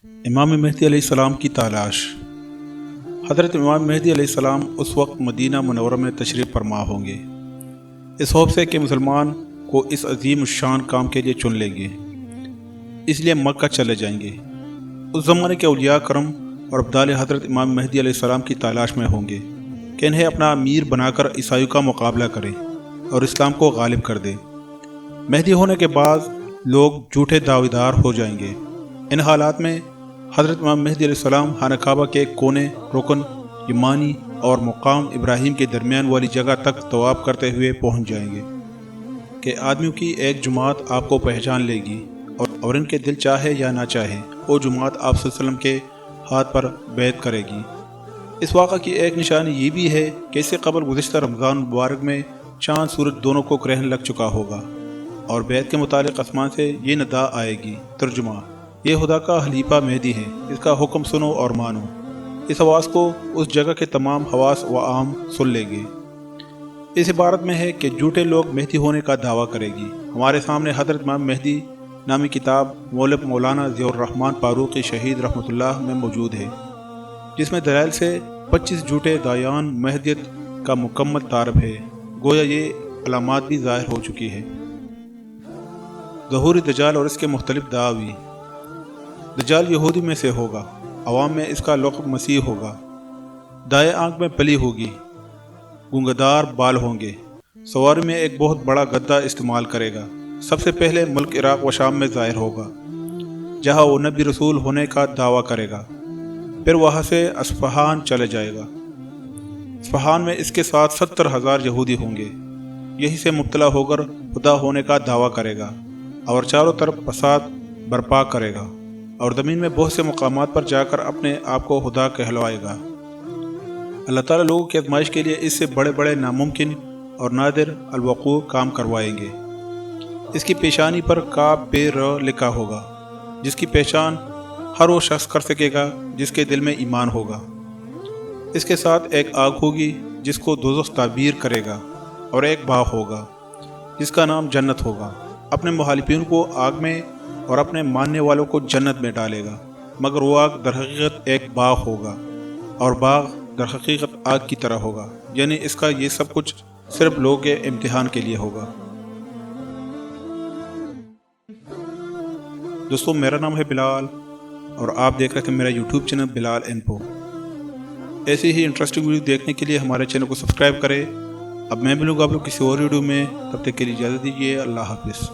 امام مہدی علیہ السلام کی تلاش۔ حضرت امام مہدی علیہ السلام اس وقت مدینہ منورہ میں تشریف فرما ہوں گے، اس خوف سے کہ مسلمان کو اس عظیم الشان کام کے لیے چن لیں گے، اس لیے مکہ چلے جائیں گے۔ اس زمانے کے اولیاء کرم اور ابدال حضرت امام مہدی علیہ السلام کی تلاش میں ہوں گے کہ انہیں اپنا امیر بنا کر عیسائیوں کا مقابلہ کریں اور اسلام کو غالب کر دیں۔ مہدی ہونے کے بعد لوگ جھوٹے دعویدار ہو جائیں گے۔ ان حالات میں حضرت امام مہدی علیہ السلام خانہ کعبہ کے کونے، رکن یمانی اور مقام ابراہیم کے درمیان والی جگہ تک طواف کرتے ہوئے پہنچ جائیں گے کہ آدمیوں کی ایک جماعت آپ کو پہچان لے گی اور ان کے دل چاہے یا نہ چاہے وہ جماعت آپ صلی اللہ علیہ وسلم کے ہاتھ پر بیعت کرے گی۔ اس واقعہ کی ایک نشانی یہ بھی ہے کہ اس سے قبل گزشتہ رمضان مبارک میں چاند سورج دونوں کو گرہن لگ چکا ہوگا اور بیعت کے متعلق آسمان سے یہ ندا آئے گی۔ ترجمہ: یہ خدا کا خلیفہ مہدی ہے، اس کا حکم سنو اور مانو۔ اس آواز کو اس جگہ کے تمام حواس و عام سن لیں گے۔ اس عبارت میں ہے کہ جھوٹے لوگ مہدی ہونے کا دعویٰ کرے گی۔ ہمارے سامنے حضرت امام مہدی نامی کتاب مولب مولانا ضیاء الرحمن فاروقی شہید رحمۃ اللہ میں موجود ہے، جس میں دلائل سے 25 جھوٹے دایان مہدیت کا مکمل تعارف ہے۔ گویا یہ علامات بھی ظاہر ہو چکی ہے۔ ظہور دجال اور اس کے مختلف دعاوی۔ دجال یہودی میں سے ہوگا، عوام میں اس کا لقب مسیح ہوگا، دائیں آنکھ میں پلی ہوگی، گونگدار بال ہوں گے، سواری میں ایک بہت بڑا گدا استعمال کرے گا۔ سب سے پہلے ملک عراق و شام میں ظاہر ہوگا، جہاں وہ نبی رسول ہونے کا دعویٰ کرے گا، پھر وہاں سے اصفہان چلے جائے گا۔ اصفہان میں اس کے ساتھ 70,000 یہودی ہوں گے، یہی سے مبتلا ہو کر خدا ہونے کا دعویٰ کرے گا اور چاروں طرف فساد برپا کرے گا اور زمین میں بہت سے مقامات پر جا کر اپنے آپ کو خدا کہلوائے گا۔ اللہ تعالیٰ لوگوں کی آزمائش کے لیے اس سے بڑے بڑے ناممکن اور نادر الوقوع کام کروائیں گے۔ اس کی پیشانی پر کاف بے ر لکھا ہوگا، جس کی پہچان ہر وہ شخص کر سکے گا جس کے دل میں ایمان ہوگا۔ اس کے ساتھ ایک آگ ہوگی جس کو دوزخ تعبیر کرے گا، اور ایک باغ ہوگا جس کا نام جنت ہوگا۔ اپنے مخالفین کو آگ میں اور اپنے ماننے والوں کو جنت میں ڈالے گا، مگر وہ آگ درحقیقت ایک باغ ہوگا اور باغ درحقیقت آگ کی طرح ہوگا، یعنی اس کا یہ سب کچھ صرف لوگوں کے امتحان کے لیے ہوگا۔ دوستو، میرا نام ہے بلال اور آپ دیکھ رہے تھے میرا یوٹیوب چینل بلال انفو۔ ایسی ہی انٹرسٹنگ ویڈیو دیکھنے کے لیے ہمارے چینل کو سبسکرائب کریں۔ اب میں ملوں گا آپ لوگ کسی اور ویڈیو میں، تب تک کے لیے اجازت دیجیے۔ اللہ حافظ۔